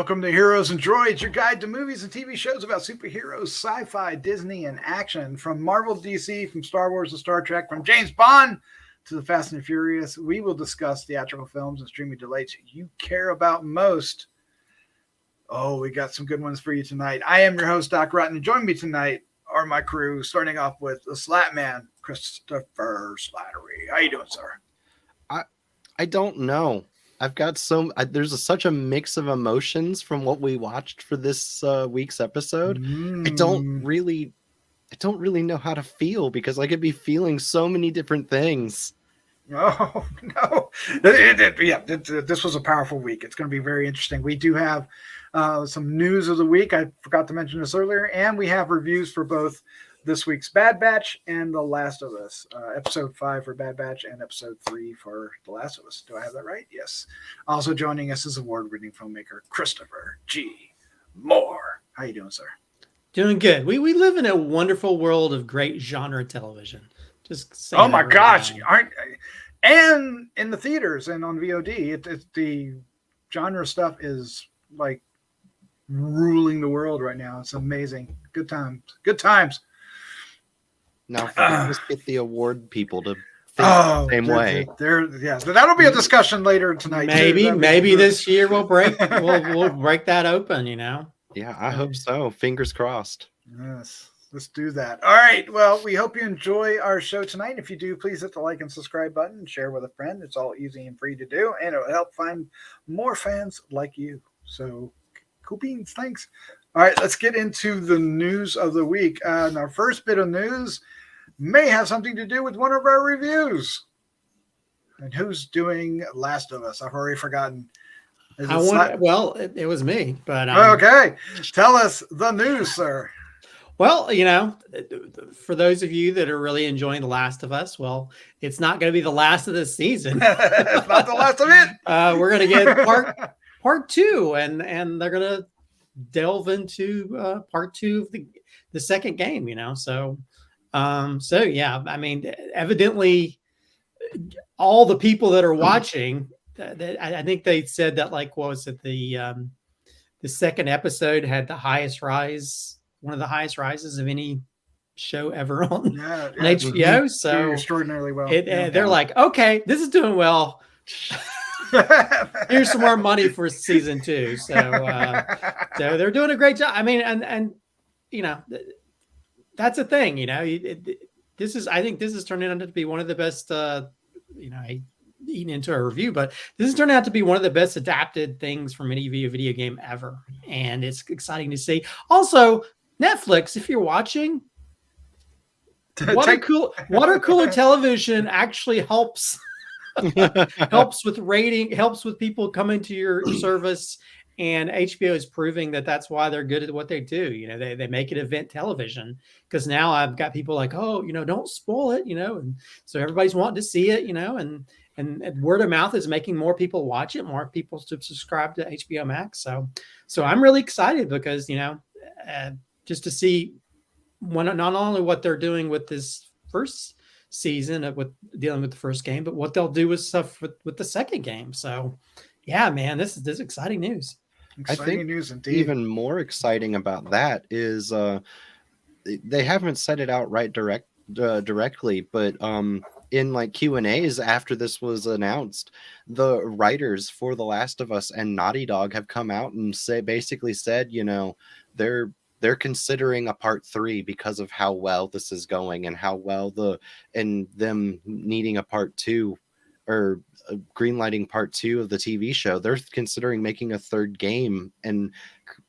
Welcome to Heroes and Droids, your guide to movies and TV shows about superheroes, sci-fi, Disney, and action. From Marvel to DC, from Star Wars to Star Trek, from James Bond to the Fast and Furious, we will discuss theatrical films and streaming delights you care about most. Oh, we got some good ones for you tonight. I am your host, Doc Rutten, and joining me tonight are my crew, starting off with the Slattman, Christopher Slattery. How you doing, sir? I don't know. I've got there's such a mix of emotions from what we watched for this week's episode. I don't really know how to feel because I could be feeling so many different things. Oh, no. This was a powerful week. It's going to be very interesting. We do have some news of the week. I forgot to mention this earlier. And we have reviews for both this week's Bad Batch and The Last of Us. Episode 5 for Bad Batch and Episode 3 for The Last of Us. Do I have that right? Yes. Also joining us is award-winning filmmaker Christopher G. Moore. How you doing, sir? Doing good. We live in a wonderful world of great genre television. Just saying. Oh my gosh! And in the theaters and on VOD, the genre stuff is like ruling the world right now. It's amazing. Good times. Good times. Now, if we can just get the award people to think the same way. So that'll be a discussion later tonight. Maybe this year we'll break that open. You know. Yeah, I hope so. Fingers crossed. Yes, let's do that. All right. Well, we hope you enjoy our show tonight. If you do, please hit the like and subscribe button and share with a friend. It's all easy and free to do, and it'll help find more fans like you. So, cool beans. Thanks. All right, let's get into the news of the week. And our first bit of news may have something to do with one of our reviews. And who's doing Last of Us? I've already forgotten. It was me, but okay. Tell us the news, sir. Well, you know, for those of you that are really enjoying The Last of Us, well, it's not going to be the last of this season. It's not the last of it. We're going to get part 2, and they're going to delve into part 2 of the second game. You know, so yeah. I mean, evidently, all the people that are watching. I think they said that, like, what was it? The second episode had the highest rise, one of the highest rises of any show ever on HBO. So extraordinarily well. They're like, okay, this is doing well. Here's some more money for season 2. So they're doing a great job. I mean, and you know, that's a thing. You know, I think this is turning out to be one of the best. Eating into a review, but this has turned out to be one of the best adapted things from any video game ever, and it's exciting to see. Also, Netflix, if you're watching, water cooler television actually helps with rating, helps with people coming to your service, and HBO is proving that that's why they're good at what they do. You know, they make it event television, because now I've got people like, oh, you know, don't spoil it, you know, and so everybody's wanting to see it, you know, and word of mouth is making more people watch it, more people to subscribe to HBO Max. So I'm really excited because, you know, just to see not only what they're doing with this first season of dealing with the first game, but what they'll do with stuff with the second game. So yeah, man, this is exciting news. Exciting news indeed. Even more exciting about that is they haven't said it outright directly, but in like Q&As after this was announced, the writers for The Last of Us and Naughty Dog have come out and basically said, you know, they're considering a part 3 because of how well this is going and how well and them needing a part 2 or greenlighting part 2 of the TV show. They're considering making a third game and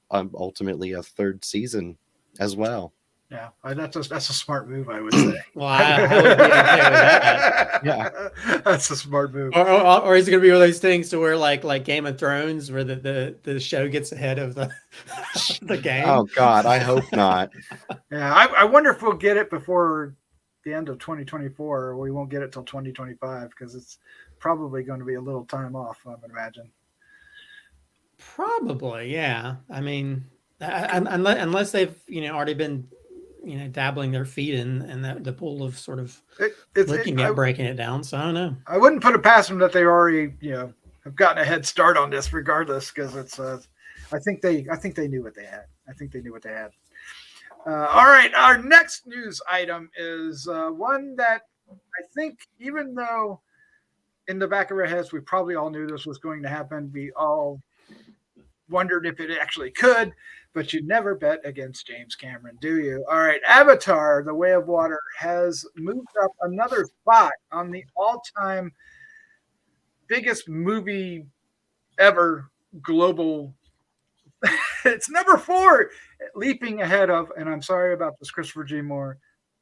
ultimately a third season as well. Yeah, that's a smart move, I would say. Well, I would be okay with that. Yeah, that's a smart move. Or is it going to be one of those things to where like Game of Thrones, where the show gets ahead of the game? Oh God, I hope not. Yeah, I wonder if we'll get it before the end of 2024, or we won't get it till 2025, because it's probably going to be a little time off, I would imagine. Probably, yeah. I mean, unless they've already been dabbling their feet in the pool of sort of looking at breaking it down. So I don't know. I wouldn't put it past them that they already have gotten a head start on this, regardless, because it's I think they knew what they had. I think they knew what they had. All right, our next news item is one that I think, even though in the back of our heads we probably all knew this was going to happen, we all wondered if it actually could, but you never bet against James Cameron, do you? All right, Avatar: The Way of Water has moved up another spot on the all-time biggest movie ever global. It's number 4, leaping ahead of, and I'm sorry about this, Christopher G. Moore,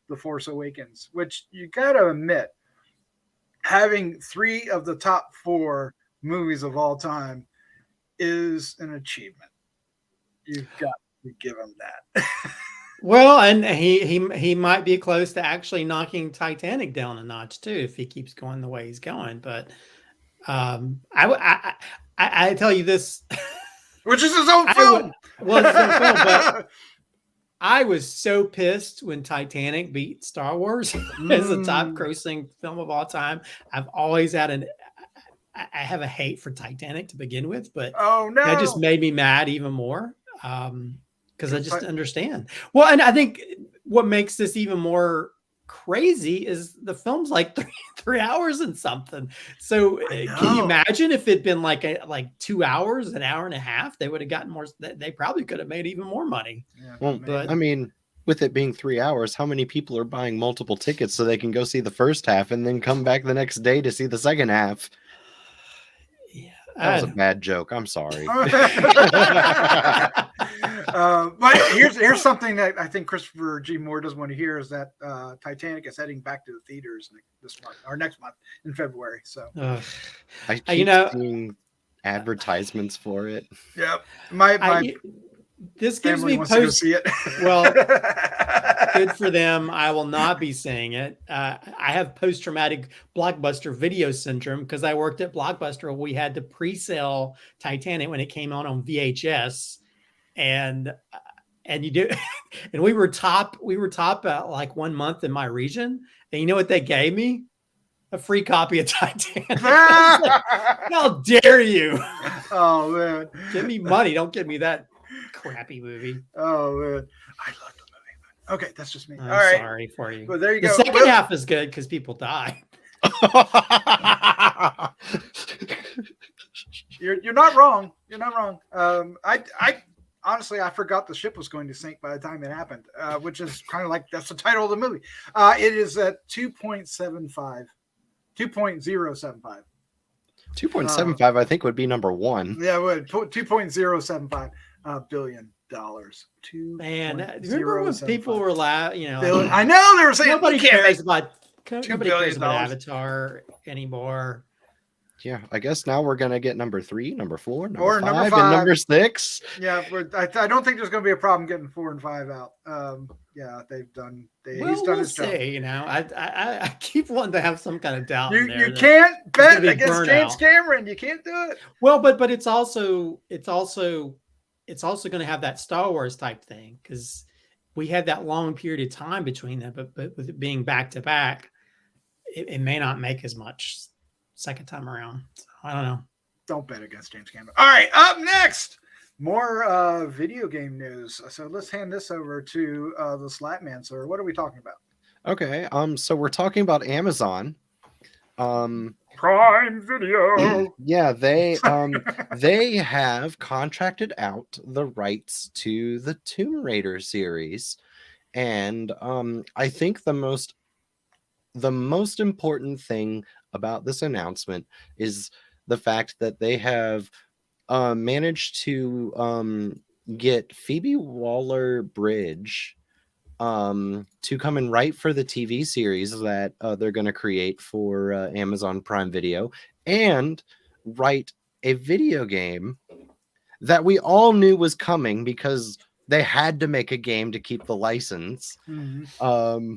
The Force Awakens, which you got to admit, having 3 of the top 4 movies of all time is an achievement. You've got to give him that. Well, and he might be close to actually knocking Titanic down a notch too if he keeps going the way he's going. But I tell you this, which is his own film. Well, it's his own film, but I was so pissed when Titanic beat Star Wars as the top grossing film of all time. I've always had I have a hate for Titanic to begin with, but that just made me mad even more. Because I just understand. Well, and I think what makes this even more crazy is the film's like three hours and something. So can you imagine if it'd been like 2 hours, an hour and a half, they would have gotten more. They probably could have made even more money. Yeah, well, but I mean, with it being 3 hours, how many people are buying multiple tickets so they can go see the first half and then come back the next day to see the second half? Yeah, that was a bad joke. I'm sorry. But here's something that I think Christopher G. Moore doesn't want to hear, is that Titanic is heading back to the theaters this month or next month in February. So I keep seeing advertisements for it. Yep. This gives me to see it. Well, good for them. I will not be seeing it. I have post-traumatic Blockbuster video syndrome because I worked at Blockbuster. We had to pre-sale Titanic when it came on VHS, and you do, and we were top like 1 month in my region. And you know what they gave me? A free copy of Titanic. Like, how dare you? Oh man, give me money. Don't give me that crappy movie. Oh man, I love the movie. Okay, that's just me. I'm all right, sorry for you. Well, there you go. The second half is good because people die. You're not wrong. You're not wrong. I honestly, I forgot the ship was going to sink by the time it happened, which is kind of like, that's the title of the movie. It is at 2.075. 2.75, I think, would be number 1. Yeah, it would. $2.075 billion. Man, remember when people were laughing? I know they were saying nobody cares about Avatar anymore. Yeah, I guess now we're gonna get number 3, number 4, number 5, and number 6. Yeah, I don't think there's gonna be a problem getting 4 and 5 out. Yeah, he's done his job. I keep wanting to have some kind of doubt. You can't bet against James Cameron. You can't do it. Well, but it's also going to have that Star Wars type thing because we had that long period of time between them. But with it being back to back, it may not make as much second time around. So, I don't know. Don't bet against James Cameron. All right, up next, more video game news. So let's hand this over to the Slattman. Sir, what are we talking about? Okay, so we're talking about Amazon. Prime Video. Yeah, they have contracted out the rights to the Tomb Raider series, and I think the most important thing about this announcement is the fact that they have managed to get Phoebe Waller-Bridge to come and write for the TV series that they're going to create for Amazon Prime Video, and write a video game that we all knew was coming because they had to make a game to keep the license. Mm-hmm.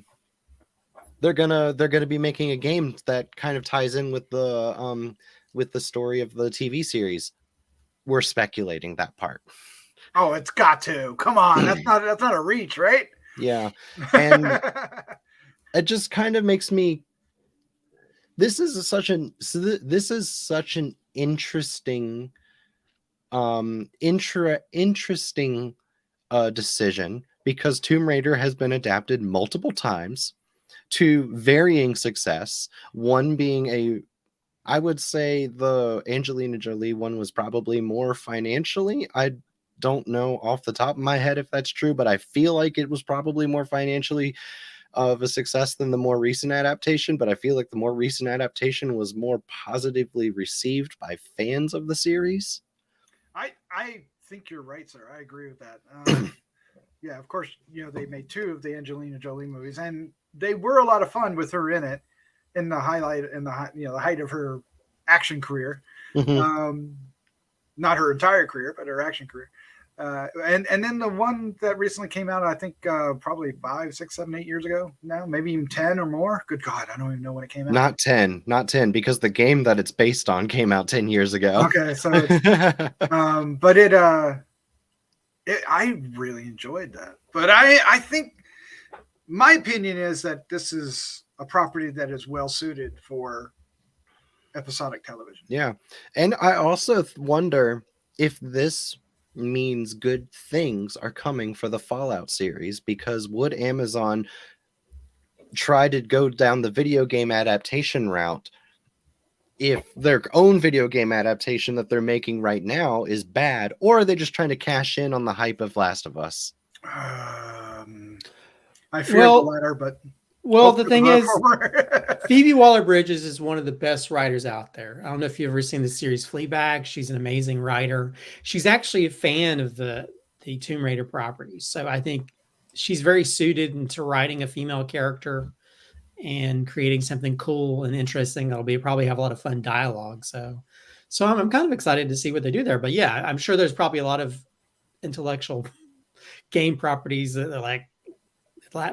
They're gonna be making a game that kind of ties in with the story of the TV series. We're speculating that part. Oh, it's got to. Come on, that's not a reach, right? Yeah, and it just kind of makes me. This is such an interesting interesting decision, because Tomb Raider has been adapted multiple times to varying success. One being I would say the Angelina Jolie one was probably more financially. I don't know off the top of my head if that's true, but I feel like it was probably more financially of a success than the more recent adaptation. But I feel like the more recent adaptation was more positively received by fans of the series. I think you're right, sir. I agree with that. Yeah, of course, they made 2 of the Angelina Jolie movies, and they were a lot of fun with her in it, in the height of her action career. Mm-hmm. Not her entire career, but her action career. And then the one that recently came out, I think probably 5, 6, 7, 8 years ago now, maybe even 10 or more. Good God, I don't even know when it came out. Not 10, because the game that it's based on came out 10 years ago. Okay, so it's, but I really enjoyed that. But I think my opinion is that this is a property that is well suited for episodic television. Yeah. And I also wonder if this means good things are coming for the Fallout series, because would Amazon try to go down the video game adaptation route if their own video game adaptation that they're making right now is bad, or are they just trying to cash in on the hype of Last of Us? I fear the latter, but well, the thing is, Phoebe Waller-Bridges is one of the best writers out there. I don't know if you've ever seen the series Fleabag. She's an amazing writer. She's actually a fan of the Tomb Raider properties. So I think she's very suited into writing a female character and creating something cool and interesting that'll probably have a lot of fun dialogue. So I'm kind of excited to see what they do there. But yeah, I'm sure there's probably a lot of intellectual game properties that are like,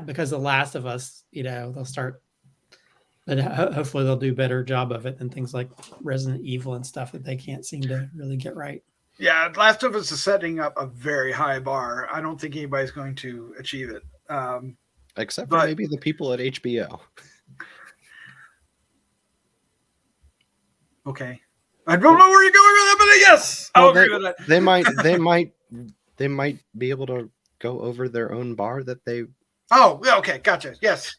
because The Last of Us, they'll start, but hopefully they'll do a better job of it than things like Resident Evil and stuff that they can't seem to really get right. Yeah, Last of Us is setting up a very high bar. I don't think anybody's going to achieve it. Except for maybe the people at HBO. Okay. I don't know where you're going with that, but yes, I'll agree with that. They might be able to go over their own bar that they... Oh, okay, gotcha. Yes,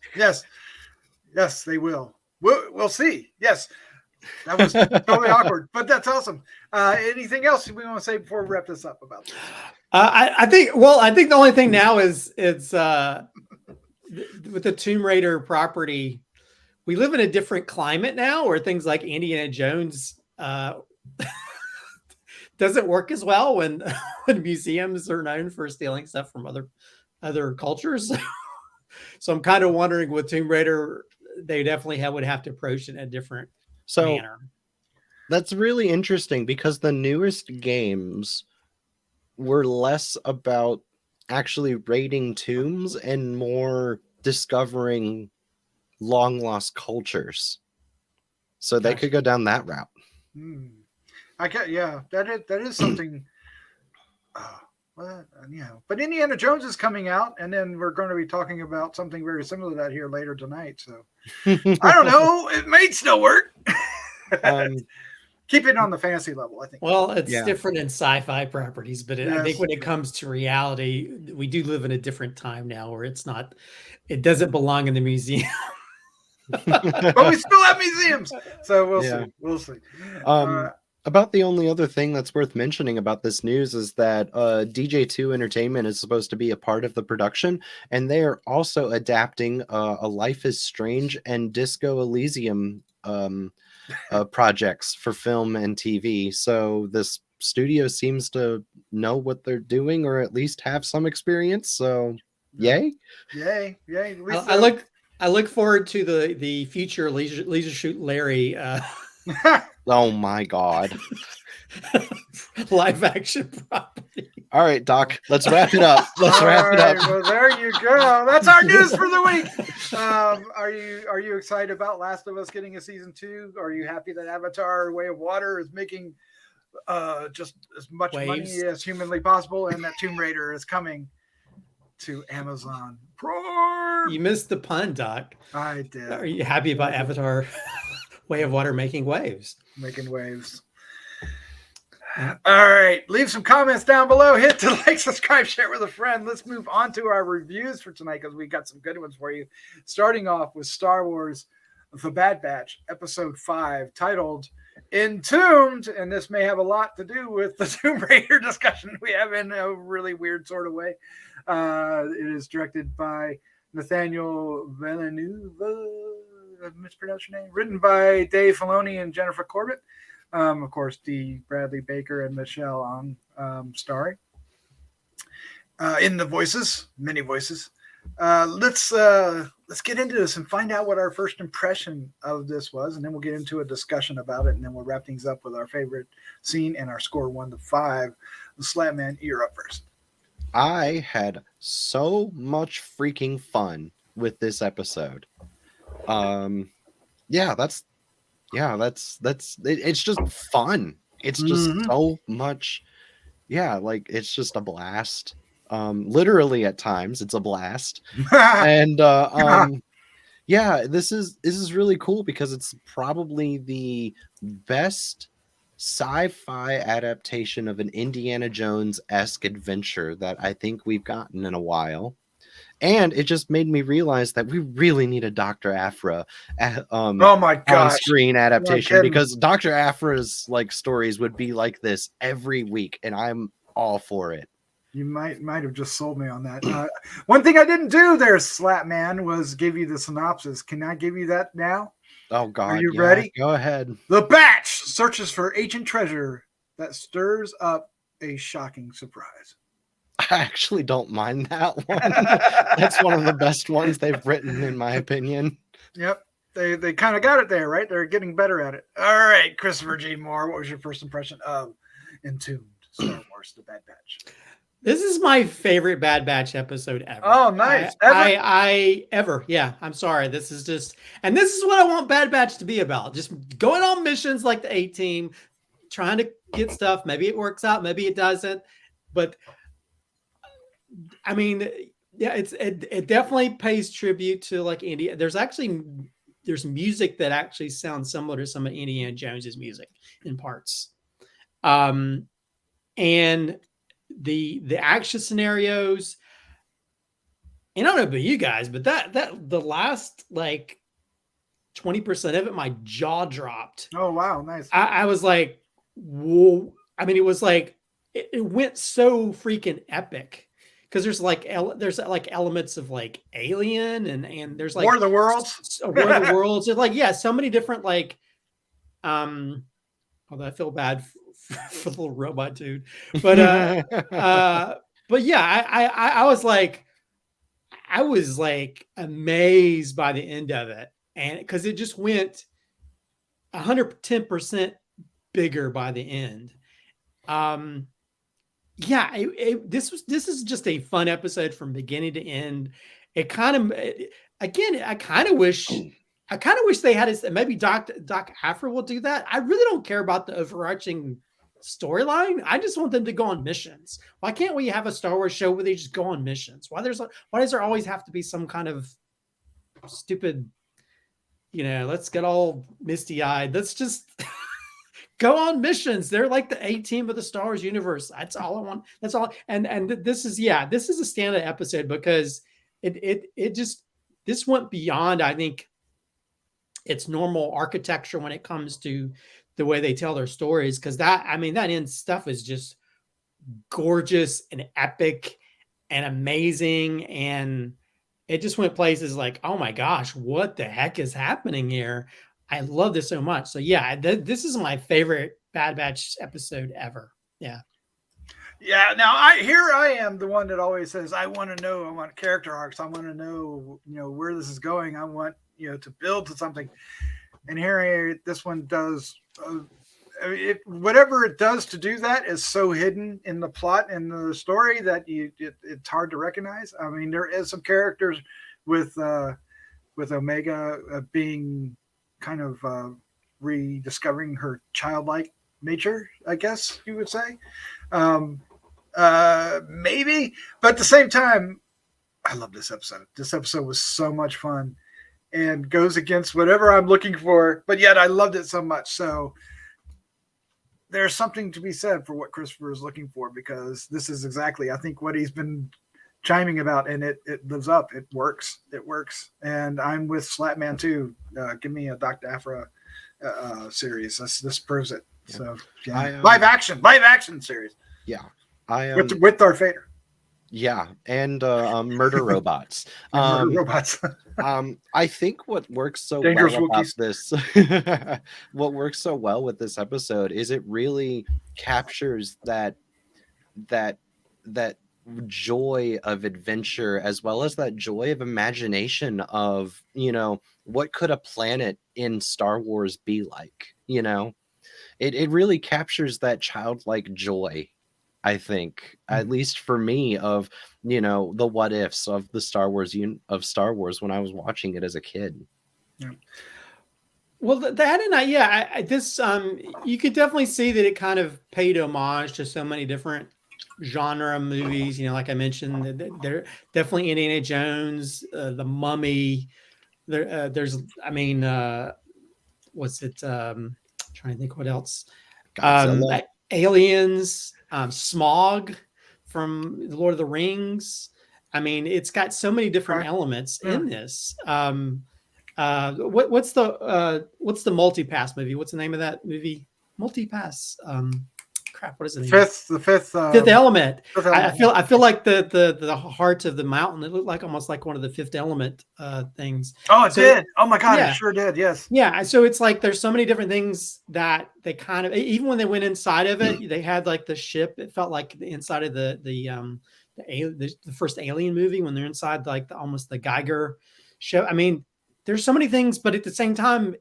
they will. We'll see. Yes, that was totally awkward, but that's awesome. Anything else we want to say before we wrap this up about this? I think the only thing now is it's with the Tomb Raider property, we live in a different climate now, where things like Indiana Jones doesn't work as well when museums are known for stealing stuff from other cultures. So I'm kind of wondering with Tomb Raider, they definitely would have to approach it in a different manner. That's really interesting, because the newest games were less about actually raiding tombs and more discovering long lost cultures. So they could go down that route. That is something. But Indiana Jones is coming out, and then we're going to be talking about something very similar to that here later tonight. So I don't know. It may still work. Keep it on the fantasy level, I think. Well, it's different in sci-fi properties, but I think when it comes to reality, we do live in a different time now where it doesn't belong in the museum. But we still have museums. So we'll see. About the only other thing that's worth mentioning about this news is that DJ2 Entertainment is supposed to be a part of the production, and they are also adapting a Life is Strange and Disco Elysium projects for film and TV. So this studio seems to know what they're doing, or at least have some experience. So yay. I look forward to the future Leisure Shoot Larry oh my God. live action property. All right, Doc, let's wrap it up. Well, there you go. That's our news for the week. Are you excited about Last of Us getting a season 2? Are you happy that Avatar: Way of Water is making just as much money as humanly possible, and that Tomb Raider is coming to Amazon Prime? You missed the pun, Doc. I did. Are you happy about Avatar: Way of Water making waves? Making waves. Yeah. All right. Leave some comments down below. Hit the like, subscribe, share with a friend. Let's move on to our reviews for tonight because we got some good ones for you. Starting off with Star Wars The Bad Batch, Episode 5, titled Entombed. And this may have a lot to do with the Tomb Raider discussion we have in a really weird sort of way. It is directed by Nathaniel Villeneuve. I mispronounced your name. Written by Dave Filoni and Jennifer Corbett. Of course, D. Bradley Baker and Michelle on starring in the voices, many voices. Let's get into this and find out what our first impression of this was, and then we'll get into a discussion about it, and then we'll wrap things up with our favorite scene and our score 1 to 5. The Slattman, you're up first. I had so much freaking fun with this episode. It's just fun. It's just so much. Yeah, like it's just a blast. Literally at times it's a blast. And yeah, this is really cool because it's probably the best sci-fi adaptation of an Indiana Jones-esque adventure that I think we've gotten in a while. And it just made me realize that we really need a Dr. Aphra oh my gosh, on-screen adaptation, because Dr. Aphra's like stories would be like this every week, and I'm all for it. You might have just sold me on that. One thing I didn't do there, Slattman, was give you the synopsis. Can I give you that now? Oh God, are you ready? Go ahead. The Batch searches for ancient treasure that stirs up a shocking surprise. I actually don't mind that one. That's one of the best ones they've written, in my opinion. Yep. They kind of got it there, right? They're getting better at it. All right, Christopher G. Moore, what was your first impression of Entombed, Star Wars, The Bad Batch? This is my favorite Bad Batch episode ever. Oh, nice. Ever. Yeah, I'm sorry. This is what I want Bad Batch to be about. Just going on missions like the A-Team, trying to get stuff. Maybe it works out, maybe it doesn't. But I mean, yeah, it definitely pays tribute to like India. There's music that actually sounds similar to some of Indiana Jones's music in parts. And the action scenarios, and I don't know about you guys, but that the last like 20% of it, my jaw dropped. Oh wow, nice. I was like, whoa. I mean, it was like it went so freaking epic. Because there's like elements of like Alien and there's like War of the Worlds. War of the Worlds. It's like, yeah, so many different like although I feel bad for the little robot dude. But yeah, I was like amazed by the end of it. And because it just went 110% bigger by the end. Yeah, this is just a fun episode from beginning to end. It kind of, again, I kind of wish they had it. Maybe Doc Aphra will do that. I really don't care about the overarching storyline. I just want them to go on missions. Why can't we have a Star Wars show where they just go on missions? Why does there always have to be some kind of stupid, let's get all misty-eyed. Let's just go on missions. They're like the A-Team of the Star Wars universe. That's all I want. That's all. And this is a standout episode because this went beyond, I think, its normal architecture when it comes to the way they tell their stories. Because that end stuff is just gorgeous and epic and amazing. And it just went places like, oh my gosh, what the heck is happening here? I love this so much. So yeah, this is my favorite Bad Batch episode ever. Yeah. Yeah. Now I am the one that always says, I want to know, I want character arcs. I want to know, where this is going. I want, to build to something. And here, this one does, whatever it does to do that is so hidden in the plot and the story that it's hard to recognize. I mean, there is some characters with Omega being kind of rediscovering her childlike nature, I guess you would say. Maybe, but at the same time, I love this episode. This episode was so much fun and goes against whatever I'm looking for, but yet I loved it so much. So there's something to be said for what Christopher is looking for, because this is exactly, I think, what he's been chiming about, and it lives up. It works. And I'm with Slattman too. Give me a Dr. Aphra series. This proves it. Yeah. So yeah. Live action series. Yeah. With Darth Vader. Yeah, and murder robots. Murder robots. I think what works so Dangerous well about Wookiees. this, what works so well with this episode is it really captures that joy of adventure, as well as that joy of imagination of, what could a planet in Star Wars be like? It really captures that childlike joy, I think, at least for me, of the what ifs of the Star Wars when I was watching it as a kid. Yeah. Well, that and this you could definitely see that it kind of paid homage to so many different genre movies. Like I mentioned, they're definitely Indiana Jones, The Mummy. There's, what's it? Trying to think what else. Aliens. Smog from the Lord of the Rings. It's got so many different elements in this. What's the Multipass movie? What's the name of that movie? Multipass. Crap. What is it? The fifth element. I feel like the heart of the mountain. It looked like almost like one of the Fifth Element things. Oh, it did. Oh my God, it sure did. Yes. Yeah. So it's like there's so many different things that they kind of, even when they went inside of it, they had like the ship. It felt like the inside of the first Alien movie when they're inside like almost the Geiger show. There's so many things, but at the same time,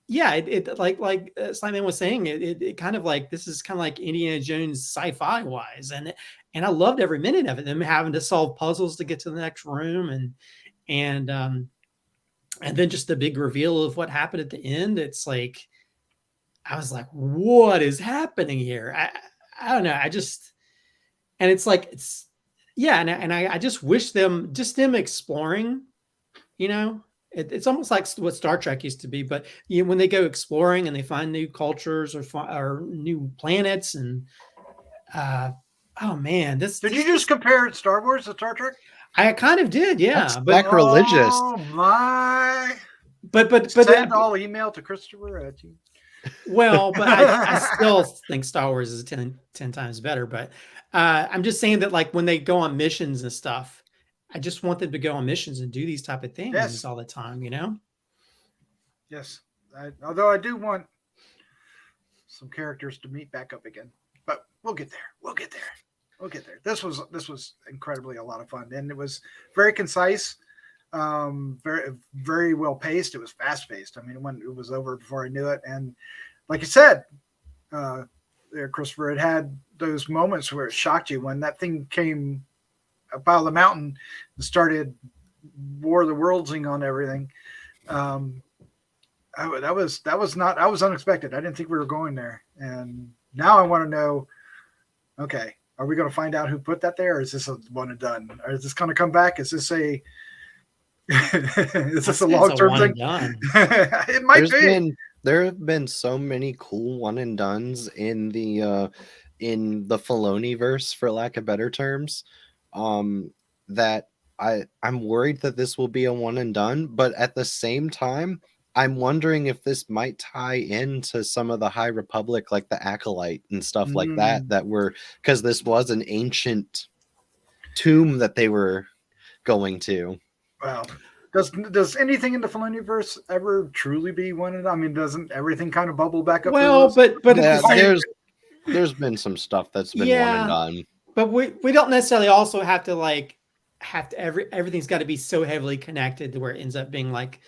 yeah, it like Slattman was saying, it kind of like, this is kind of like Indiana Jones sci-fi wise, and I loved every minute of it. Them having to solve puzzles to get to the next room, and then just the big reveal of what happened at the end. It's like, I was like, what is happening here? I don't know. I just wish them exploring, It's almost like what Star Trek used to be, but when they go exploring and they find new cultures or new planets, and oh man, did you just compare Star Wars to Star Trek? I kind of did, yeah. That's sacrilegious. Oh my! But send all email to Christopher at you. Well, but I still think Star Wars is 10 times better. But I'm just saying that, like, when they go on missions and stuff, I just want them to go on missions and do these type of things all the time, Yes. Although I do want some characters to meet back up again, but we'll get there. This was incredibly a lot of fun, and it was very concise, very, very well paced. It was fast paced. When it was over before I knew it. And like you said, Christopher, it had those moments where it shocked you when that thing came up out of the mountain and started War of the Worldsing on everything. That was unexpected. I didn't think we were going there. And now I want to know, okay, are we going to find out who put that there? Or is this a one and done? Or is this going to come back? Is this a long-term thing? It might be. There have been so many cool one and dones in the Filoni-verse, for lack of better terms, that I'm worried that this will be a one and done. But at the same time, I'm wondering if this might tie into some of the High Republic, like the Acolyte and stuff like that were, because this was an ancient tomb that they were going to. Wow. Does anything in the Filoni-verse ever truly be one and done? Doesn't everything kind of bubble back up? Well, but yeah, there's been some stuff that's been one and done. But we don't necessarily also have to everything's got to be so heavily connected to where it ends up being like,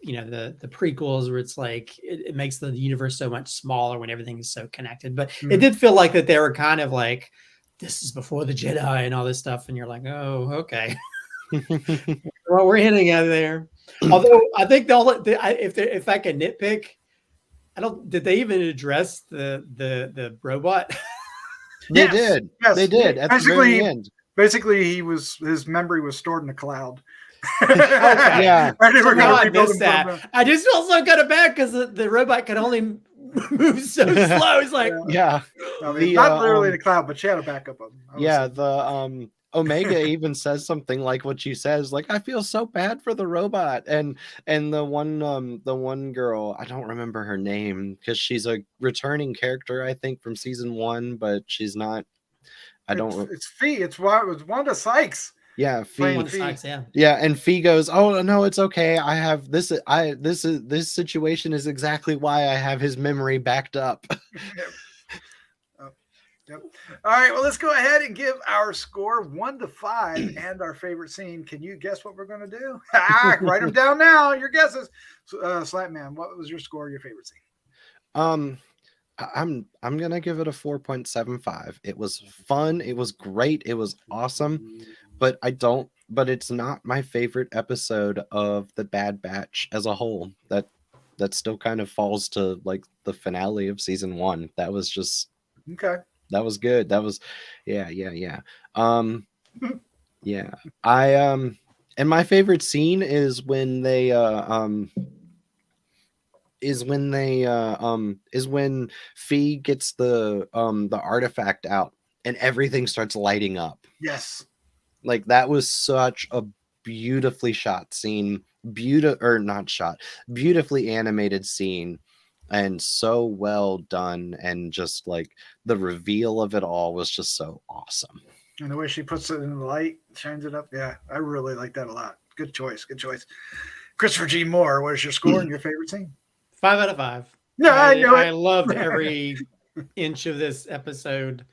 the prequels, where it's like it makes the universe so much smaller when everything is so connected. But it did feel like that they were kind of like, this is before the Jedi and all this stuff, and you're like, oh, okay. Well, we're hinting at there. Although I think if I can nitpick, did they even address the robot? They did. Yes. They did at the very end. Basically, his memory was stored in the cloud. Okay. Yeah, I missed that. I just felt so kind of bad because the robot could only moves so slow. It's like, Yeah. I mean, The, not literally the cloud, but she had a backup of him. Yeah, the Omega even says something like what she says, like, I feel so bad for the robot. And the one girl, I don't remember her name because she's a returning character, I think, from season 1, but she's not. It's Fee. It was Wanda Sykes. Yeah, Playing Fee. sucks, yeah. Yeah, and Fee goes, "Oh no, it's okay. I have this. This situation is exactly why I have his memory backed up." Yep. All right. Well, let's go ahead and give our score 1 to 5 and our favorite scene. Can you guess what we're going to do? Write them down now. Your guesses. Slattman, what was your score? Your favorite scene? I'm gonna give it a 4.75. It was fun. It was great. It was awesome. But it's not my favorite episode of the Bad Batch as a whole. That still kind of falls to like the finale of season 1. That was just Okay. That was good. That was yeah. Yeah. And my favorite scene is when they is when Fee gets the artifact out and everything starts lighting up. Yes. Like that was such a beautifully shot scene, beautifully animated scene, and so well done. And just like the reveal of it all was just so awesome. And the way she puts it in the light, shines it up. Yeah, I really like that a lot. Good choice. Good choice. Christopher G. Moore, what is your score and your favorite scene? 5 out of 5. No, I know I loved every inch of this episode.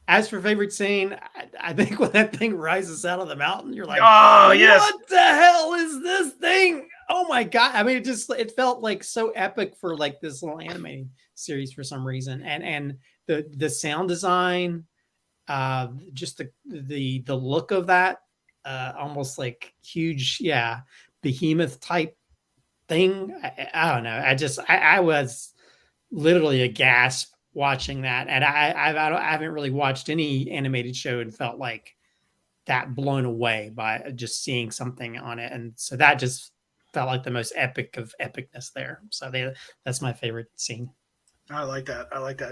As for favorite scene, I think when that thing rises out of the mountain, you're like, oh, yes. What the hell is this thing? Oh my God. I mean, it felt like so epic for like this little animated series for some reason. And the sound design, just the look of that, almost like huge, behemoth type thing. I don't know. I was literally aghast watching that, and I haven't really watched any animated show and felt like that blown away by just seeing something on it, and so that just felt like the most epic of epicness there. So that's my favorite scene. I like that.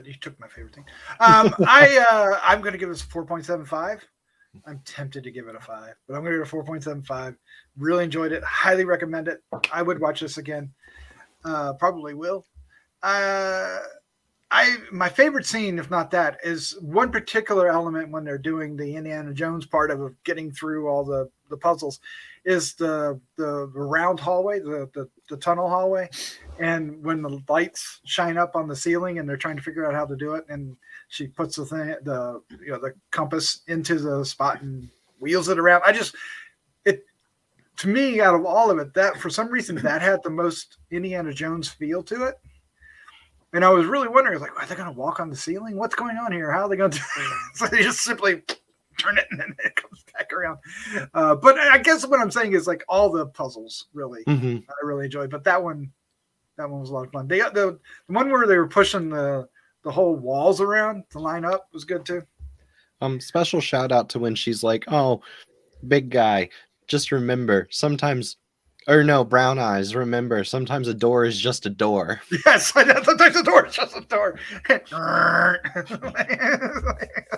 You took my favorite thing. I'm going to give this a 4.75. I'm tempted to give it a 5, but I'm going to give it a 4.75. Really enjoyed it. Highly recommend it. I would watch this again. Probably will. My favorite scene, if not that, is one particular element when they're doing the Indiana Jones part of getting through all the puzzles, is the round hallway, the tunnel hallway, and when the lights shine up on the ceiling and they're trying to figure out how to do it, and she puts the compass into the spot and wheels it around. To me, out of all of it, that for some reason that had the most Indiana Jones feel to it. And I was really wondering, like, are they going to walk on the ceiling? What's going on here? How are they going to do it? So they just simply turn it and then it comes back around. But I guess what I'm saying is like all the puzzles really, I really enjoyed. But that one was a lot of fun. They got the one where they were pushing the whole walls around to line up was good too. Special shout out to when she's like, "Oh, big guy, just remember sometimes." Or no, brown eyes. Remember, sometimes a door is just a door. Yes, sometimes a door is just a door. It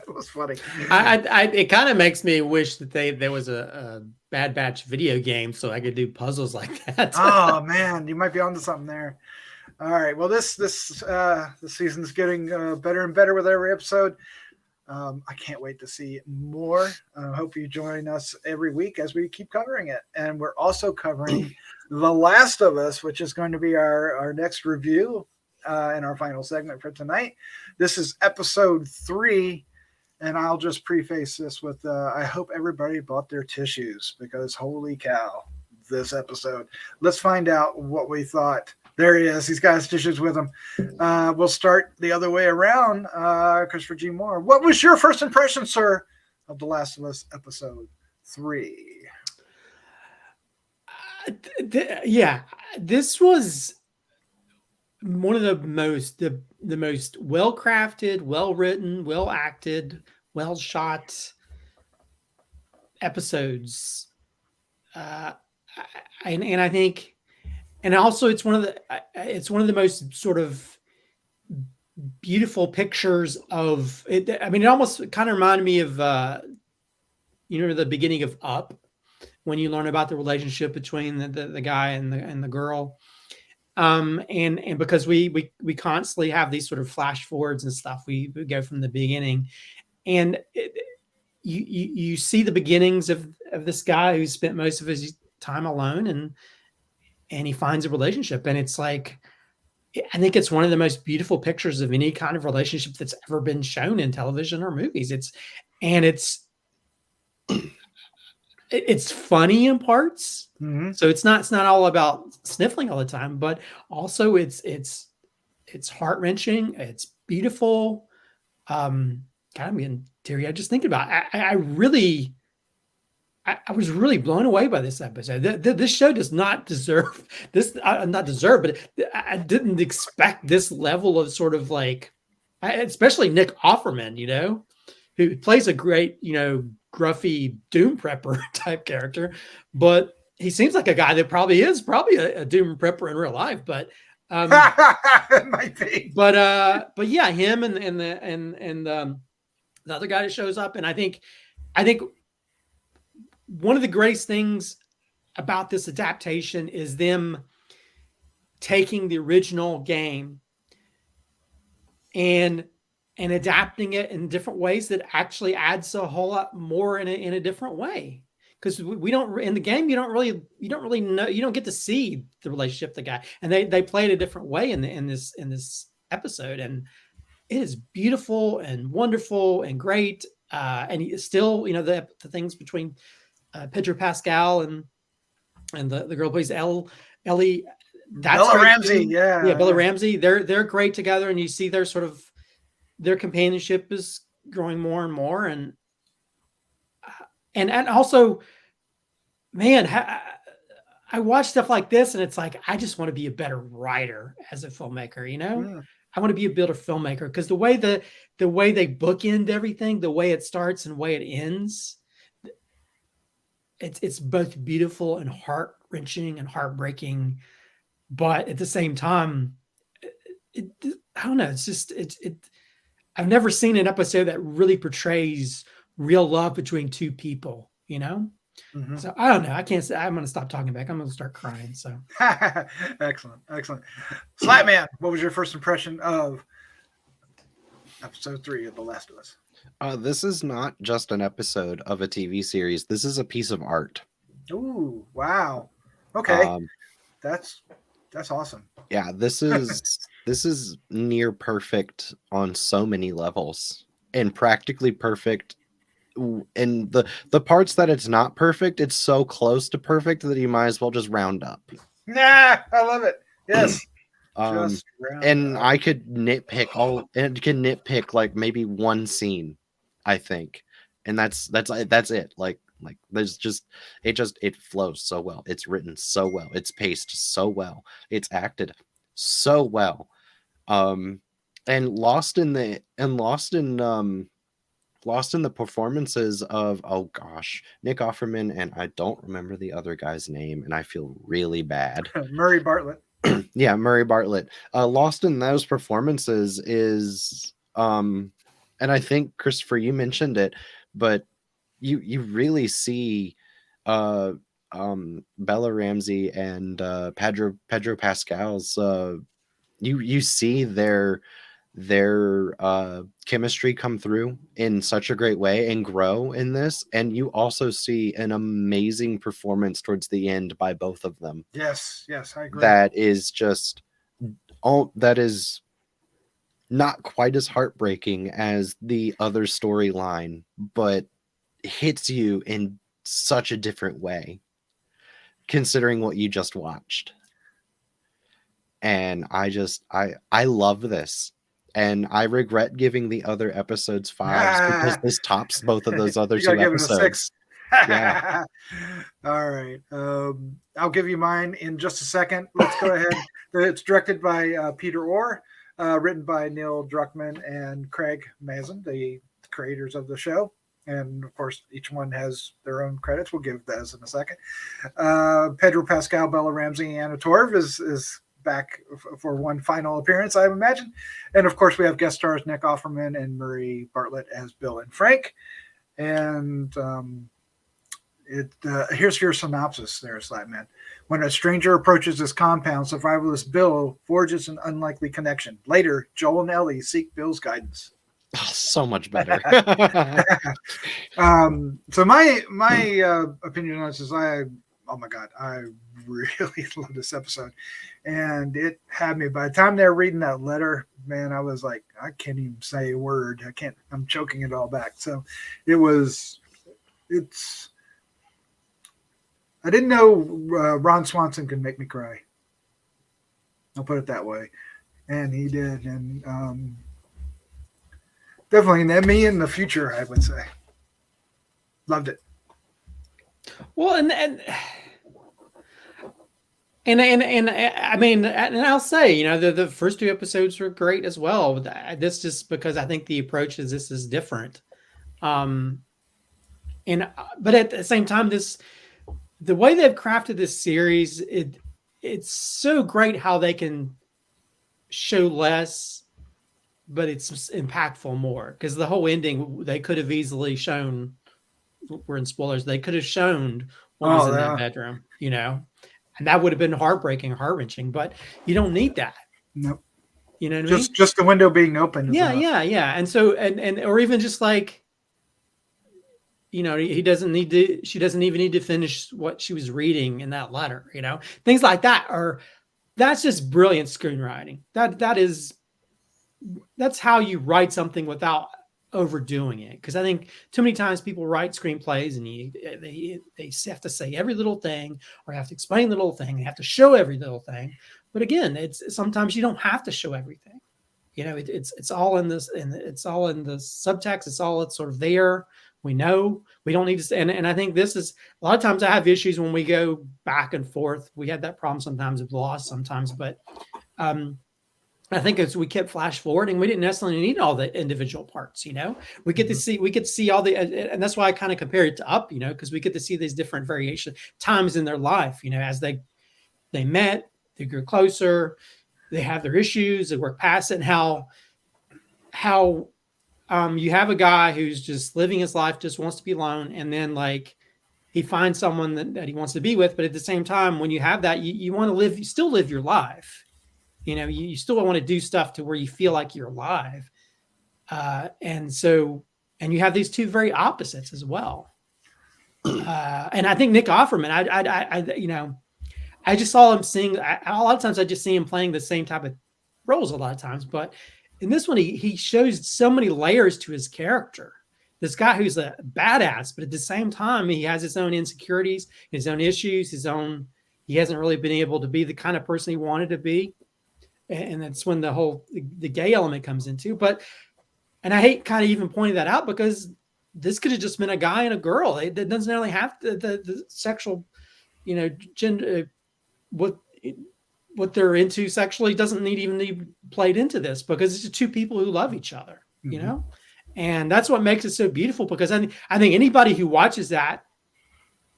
was funny. It kind of makes me wish that there was a Bad Batch video game so I could do puzzles like that. Oh man, you might be onto something there. All right. Well, this season's getting better and better with every episode. I can't wait to see more. Hope you join us every week as we keep covering it. And we're also covering The Last of Us, which is going to be our next review in our final segment for tonight. This is episode 3. And I'll just preface this with, I hope everybody bought their tissues because holy cow, this episode. Let's find out what we thought. There he is. He's got his tissues with him. We'll start the other way around. Christopher G. Moore, what was your first impression, sir, of The Last of Us episode 3? This was one of the most well-crafted, well-written, well-acted, well-shot episodes. And I think and also it's one of the most sort of beautiful pictures of it. I mean, it almost kind of reminded me of the beginning of Up, when you learn about the relationship between the guy and the girl. And because we constantly have these sort of flash forwards and stuff, we go from the beginning, and you see the beginnings of this guy who spent most of his time alone, and he finds a relationship, and it's like, I think it's one of the most beautiful pictures of any kind of relationship that's ever been shown in television or movies. It's funny in parts. Mm-hmm. So it's not all about sniffling all the time, but also it's heart-wrenching. It's beautiful. God, I'm getting teary-eyed just thinking about it. I was really blown away by this episode. This show does not deserve this. Not deserve, but I didn't expect this level of sort of like, especially Nick Offerman, who plays a great, gruffy doom prepper type character, but he seems like a guy that probably is a doom prepper in real life. But it might be. But yeah, him and the other guy that shows up, and I think one of the greatest things about this adaptation is them taking the original game and adapting it in different ways that actually adds a whole lot more in a different way. Because we don't, in the game, you don't really know, you don't get to see the relationship of the guy, and they play it a different way in this episode, and it is beautiful and wonderful and great. And it's still, the things between Pedro Pascal and the girl who plays Ellie. Bella Ramsey, yeah, Bella Ramsey. They're great together, and you see their companionship is growing more and more, and also, man, I watch stuff like this, and it's like, I just want to be a better writer as a filmmaker. Yeah. I want to be a better filmmaker, because the way they bookend everything, the way it starts and the way it ends, it's both beautiful and heart-wrenching and heartbreaking, but at the same time, I don't know. It's just I've never seen an episode that really portrays real love between two people. Mm-hmm. So I don't know. I can't say. I'm going to stop talking back. I'm going to start crying. So excellent. Slattman, what was your first impression of episode 3 of The Last of Us? This is not just an episode of a TV series. This is a piece of art. Ooh, wow. Okay. That's awesome. Yeah, this is near perfect on so many levels, and practically perfect. And the parts that it's not perfect, it's so close to perfect that you might as well just round up. Nah, I love it. Yes. And I could nitpick like maybe one scene, I think, and that's it. Like there's it flows so well. It's written so well. It's paced so well. It's acted so well. And lost in the performances of, oh gosh, Nick Offerman, and I don't remember the other guy's name, and I feel really bad. Murray Bartlett. Yeah, Murray Bartlett. Lost in those performances is and I think, Christopher, you mentioned it, but you really see Bella Ramsey and Pedro Pascal's you see their chemistry come through in such a great way and grow in this, and you also see an amazing performance towards the end by both of them. Yes, I agree. That is just that is not quite as heartbreaking as the other storyline, but hits you in such a different way considering what you just watched. And I love this. And I regret giving the other episodes 5s because this tops both of those other 2 episodes. Yeah. All right. I'll give you mine in just a second. Let's go ahead. It's directed by Peter Orr, written by Neil Druckmann and Craig Mazin, the creators of the show. And of course, each one has their own credits. We'll give those in a second. Pedro Pascal, Bella Ramsey, and Anna Torv is back for one final appearance, I imagine. And of course, we have guest stars Nick Offerman and Murray Bartlett as Bill and Frank. And here's your synopsis there, Slattman. When a stranger approaches this compound, survivalist Bill forges an unlikely connection. Later, Joel and Ellie seek Bill's guidance. Oh, so much better. So my opinion on this is oh my God, I really love this episode. And it had me, by the time they're reading that letter, man, I was like, I can't even say a word. I'm choking it all back. So I didn't know Ron Swanson could make me cry. I'll put it that way. And he did. And definitely me in the future, I would say. Loved it. Well, and I mean, and I'll say, you know, the first two episodes were great as well. This just because I think the approach is different. But at the same time, the way they've crafted this series, it's so great how they can show less, but it's impactful more. Because the whole ending, they could have easily shown. We're in spoilers. They could have shown what was in that bedroom, you know, and that would have been heartbreaking, heart-wrenching. But you don't need that. Nope. You know what I mean? Just the window being open. Yeah. And so, and or even just like, you know, she doesn't even need to finish what she was reading in that letter, you know, things like that that's just brilliant screenwriting. That's how you write something without overdoing it. Cause I think too many times people write screenplays and they have to say every little thing or have to explain the little thing. They have to show every little thing. But again, sometimes you don't have to show everything. You know, it's all in this, and it's all in the subtext. It's sort of there. We know we don't need to, and I think this is a lot of times I have issues when we go back and forth. We had that problem sometimes with Lost sometimes, but I think as we kept flash forwarding, we didn't necessarily need all the individual parts. You know, we get to see all the, and that's why I kind of compare it to Up. You know, because we get to see these different variation times in their life. You know, as they met, they grew closer, they have their issues, they work past it, and how you have a guy who's just living his life, just wants to be alone. And then like he finds someone that he wants to be with. But at the same time, when you have that, you want to you still live your life. You know, you still want to do stuff to where you feel like you're alive. And you have these two very opposites as well. And I think Nick Offerman, I just saw him sing. A lot of times I just see him playing the same type of roles a lot of times, but in this one, he shows so many layers to his character. This guy who's a badass, but at the same time, he has his own insecurities, his own issues, he hasn't really been able to be the kind of person he wanted to be. And that's when the gay element comes into. And I hate kind of even pointing that out because this could have just been a guy and a girl. It doesn't necessarily have the sexual, you know, gender, what they're into sexually doesn't even need played into this because it's just two people who love each other, you know? And that's what makes it so beautiful because I think anybody who watches that,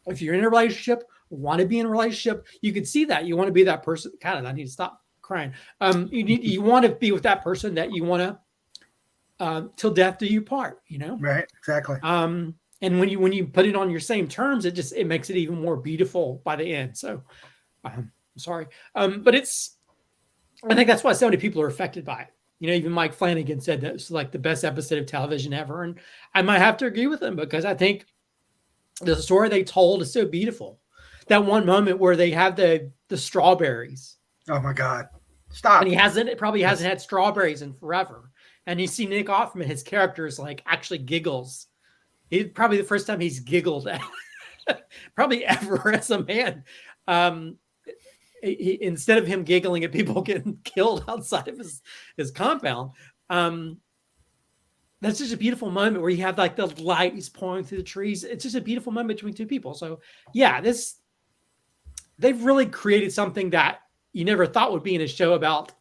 if you're in a relationship, want to be in a relationship, you can see that. You want to be that person. God, I need to stop crying. You want to be with that person that you want to, till death do you part, you know? Right. Exactly. And when you put it on your same terms, it makes it even more beautiful by the end. So, I'm sorry. But I think that's why so many people are affected by it. You know, even Mike Flanagan said that it's like the best episode of television ever. And I might have to agree with him because I think the story they told is so beautiful. That one moment where they have the strawberries. Oh my God. Stop. And he probably hasn't had strawberries in forever. And you see Nick Offerman, his character is like actually giggles. It's probably the first time he's giggled probably ever as a man. Instead of him giggling at people getting killed outside of his compound, that's just a beautiful moment where you have like the light is pouring through the trees. It's just a beautiful moment between two people. So yeah, they've really created something that you never thought would be in a show about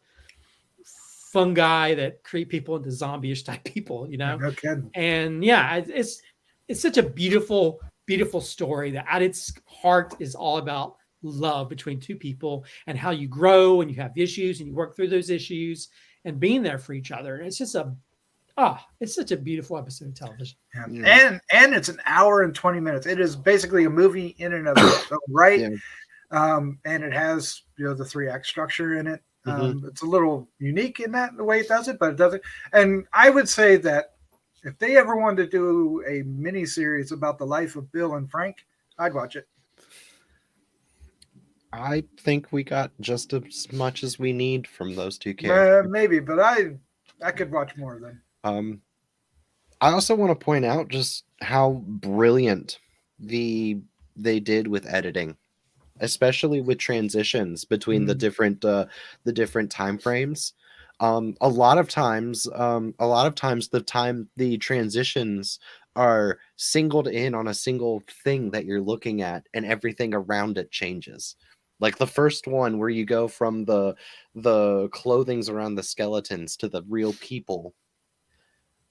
fungi that create people into zombie-ish type people, you know? No kidding. And yeah, it's it's such a beautiful, beautiful story that at its heart is all about love between two people and how you grow and you have issues and you work through those issues and being there for each other. And it's just it's such a beautiful episode of television. Yeah. And it's an hour and 20 minutes. It is basically a movie in and of itself, right? Yeah. And it has, the 3-act structure in it. It's a little unique in that the way it does it, but it doesn't. And I would say that if they ever wanted to do a mini series about the life of Bill and Frank, I'd watch it. I think we got just as much as we need from those two characters. Maybe, but I could watch more of them. I also want to point out just how brilliant they did with editing, especially with transitions between the different time frames. A lot of times the transitions are singled in on a single thing that you're looking at, and everything around it changes. Like the first one where you go from the clothings around the skeletons to the real people.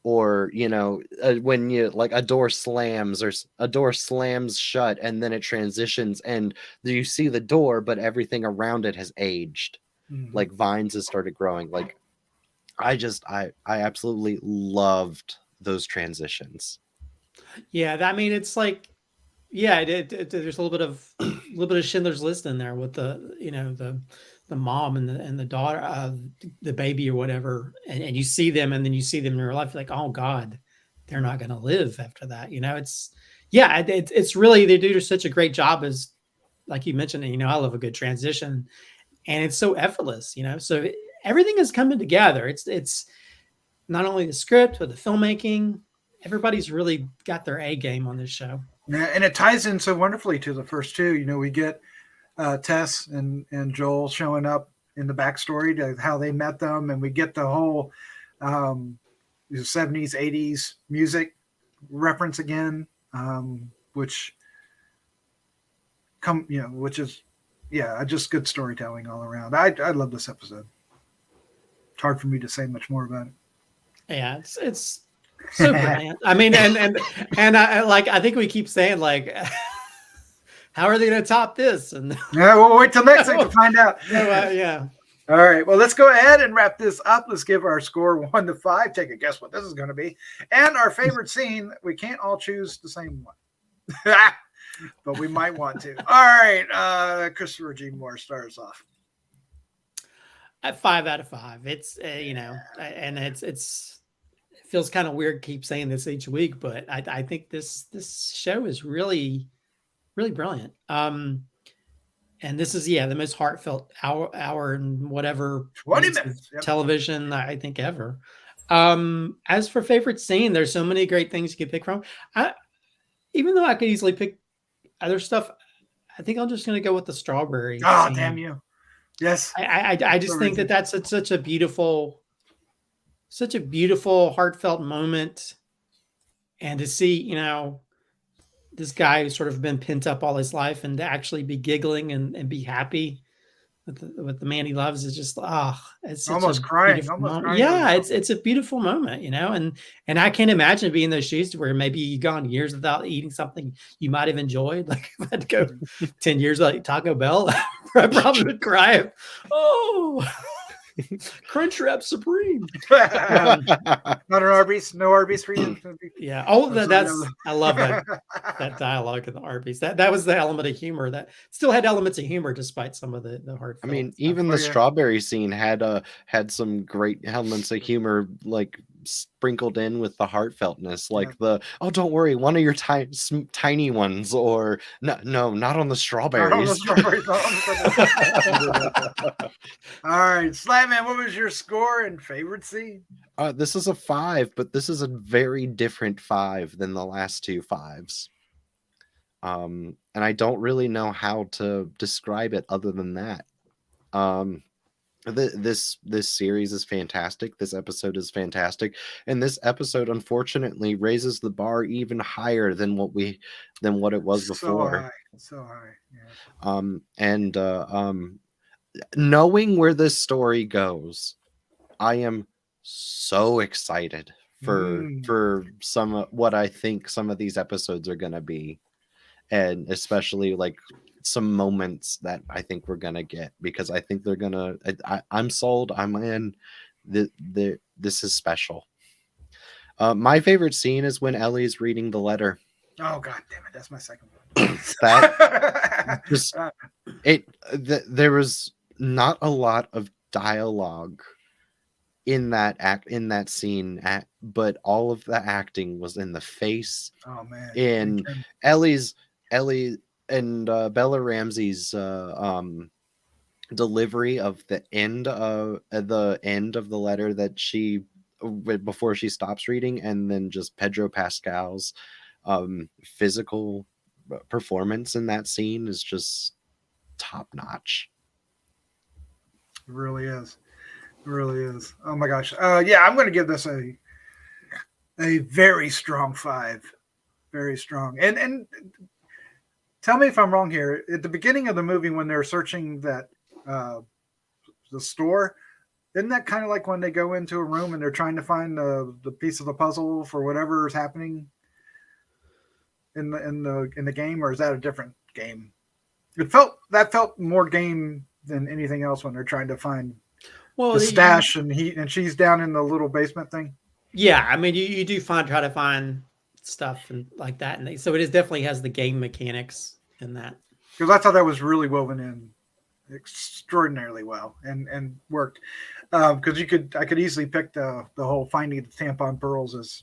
Or, when you like a door slams shut and then it transitions and you see the door, but everything around it has aged. Like vines has started growing. Like I absolutely loved those transitions. Yeah. I mean, it's like, there's a little bit of Schindler's List in there with the mom and the daughter, the baby or whatever, and you see them, and then you see them in real life, like, oh God, they're not going to live after that. It's really, they do such a great job, as like you mentioned, I love a good transition, and it's so effortless, so everything is coming together. It's not only the script, but the filmmaking. Everybody's really got their A game on this show. Yeah, and it ties in so wonderfully to the first two. We get Tess and Joel showing up in the backstory to how they met them, and we get the whole 70s, 80s music reference again, which is just good storytelling all around. I love this episode. It's hard for me to say much more about it. Yeah, it's so brilliant. I mean, and I think we keep saying, like, how are they going to top this? And we'll wait till next week to find out. Yeah. All right. Well, let's go ahead and wrap this up. Let's give our score 1 to 5. Take a guess what this is going to be. And our favorite scene. We can't all choose the same one, but we might want to. All right. Christopher G. Moore starts off. At 5 out of 5. It's, and it feels kind of weird to keep saying this each week, but I think this show is really, really brilliant. And this is, the most heartfelt hour and whatever 20 minutes television I think ever. As for favorite scene, there's so many great things you could pick from. Even though I could easily pick other stuff, I think I'm just going to go with the strawberry. Oh, scene. damn you. Yes. I just think that's such a beautiful, heartfelt moment. And to see, this guy who's sort of been pent up all his life, and to actually be giggling and be happy with the man he loves is just, it's almost crying. Yeah, it's a beautiful moment, and I can't imagine being in those shoes where maybe you've gone years without eating something you might have enjoyed. Like if I had to go 10 years without Taco Bell, I probably would cry. Crunchwrap Supreme. Not an Arby's, no Arby's for you. Yeah. I love that dialogue in the Arby's. That was the element of humor that still had elements of humor despite some of the hard. I mean, even the strawberry scene had some great elements of humor, like sprinkled in with the heartfeltness, like don't worry, one of your tiny ones, or no, not on the strawberries. All right, Slattman, what was your score and favorite scene? This is a 5, but this is a very different 5 than the last 2 5s. And I don't really know how to describe it other than that. This series is fantastic. This episode is fantastic, and this episode unfortunately raises the bar even higher than what it was before. So high. Yeah. Knowing where this story goes, I am so excited for some what I think some of these episodes are gonna be, and especially like some moments that I think we're gonna get, because I think they're gonna. I'm sold. I'm in. This is special. My favorite scene is when Ellie's reading the letter. Oh god damn it! That's my second one. That just there was not a lot of dialogue in that scene, but all of the acting was in the face. Oh man! In Ellie and Bella Ramsey's delivery of the end of the letter that she before she stops reading, and then just Pedro Pascal's physical performance in that scene is just top notch. It really is. It really is. Oh my gosh. Yeah, I'm going to give this a very strong 5. Very strong. And tell me if I'm wrong here. At the beginning of the movie, when they're searching that the store, isn't that kind of like when they go into a room and they're trying to find the piece of the puzzle for whatever is happening in the game, or is that a different game? That felt more game than anything else when they're trying to find the stash, and she's down in the little basement thing. Yeah, I mean, you do try to find stuff and like that, and so it definitely has the game mechanics in that. Because I thought that was really woven in extraordinarily well and worked. Because I could easily pick the whole finding the tampon pearls as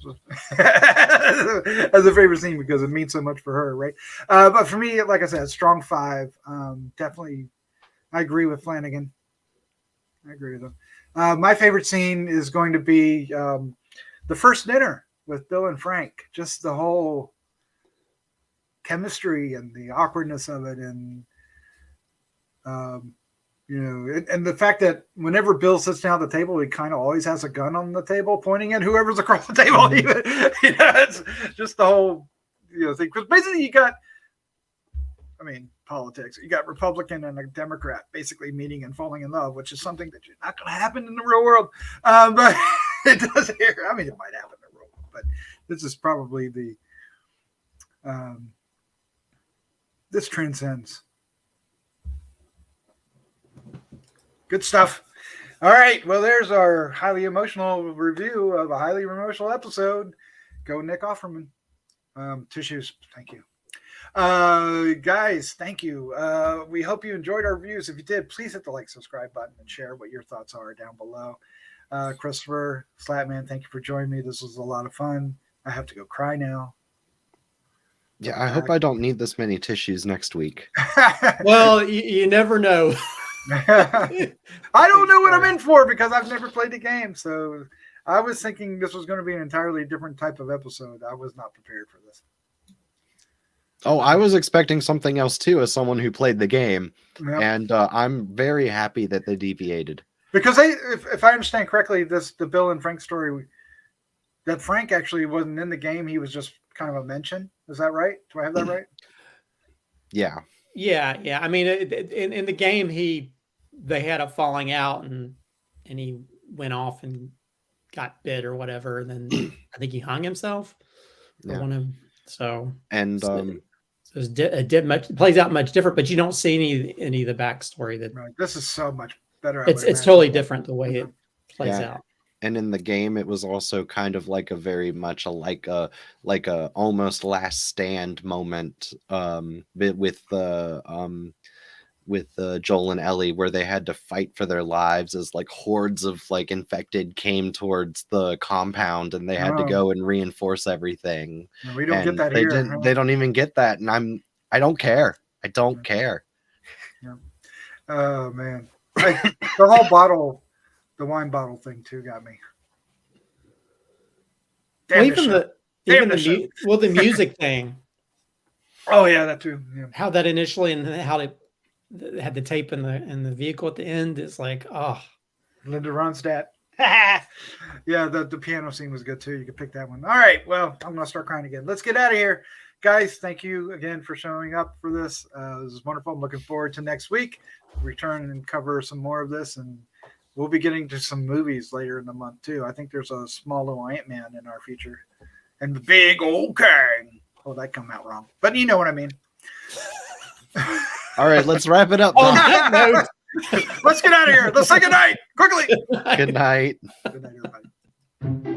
as a favorite scene because it means so much for her, right? But for me, like I said, strong 5. Definitely, I agree with Flanagan. I agree with him. My favorite scene is going to be the first dinner with Bill and Frank. Just the whole chemistry and the awkwardness of it, and and the fact that whenever Bill sits down at the table, he kind of always has a gun on the table pointing at whoever's across the table. It's just the whole thing. Because basically you got, politics. You got Republican and a Democrat basically meeting and falling in love, which is something that you're not going to happen in the real world. But it does here. It might happen in the real world, but this is probably this transcends. Good stuff. All right. Well, there's our highly emotional review of a highly emotional episode. Go Nick Offerman. Tissues. Thank you. Guys, thank you. We hope you enjoyed our reviews. If you did, please hit the like, subscribe button and share what your thoughts are down below. Christopher, Slattman, thank you for joining me. This was a lot of fun. I have to go cry now. Yeah, I hope I don't need this many tissues next week. Well, you never know. I don't know what I'm in for because I've never played the game. So I was thinking this was going to be an entirely different type of episode. I was not prepared for this. Oh, I was expecting something else too, as someone who played the game. Yep. And I'm very happy that they deviated. Because if I understand correctly, the Bill and Frank story, that Frank actually wasn't in the game. He was just kind of a mention. Is that right? Do I have that right? Yeah. I mean, in the game, they had a falling out, and he went off and got bit or whatever. And then I think he hung himself. Yeah. So it plays out much different, but you don't see any of the backstory. Right. This is so much better. It's totally different the way it plays out. And in the game, it was also kind of like a very much like a almost last stand moment with Joel and Ellie, where they had to fight for their lives as like hordes of like infected came towards the compound, and they had to go and reinforce everything. No, we don't get that here. They don't even get that, and I don't care. I don't care. Yeah. Oh man, the whole bottle. The wine bottle thing too got me. Well, the music thing. Oh yeah, that too. Yeah. How that initially and how they had the tape in the vehicle at the end is like, oh, Linda Ronstadt. Yeah, the piano scene was good too. You could pick that one. All right, well, I'm gonna start crying again. Let's get out of here, guys. Thank you again for showing up for this. This is wonderful. I'm looking forward to next week. Return and cover some more of this and we'll be getting to some movies later in the month too. I think there's a small little Ant-Man in our future, and the big old Kang. Oh, that come out wrong, but you know what I mean. All right, let's wrap it up. On Tom. that note, Let's get out of here. Let's say good night quickly. Good night. Good night, everybody.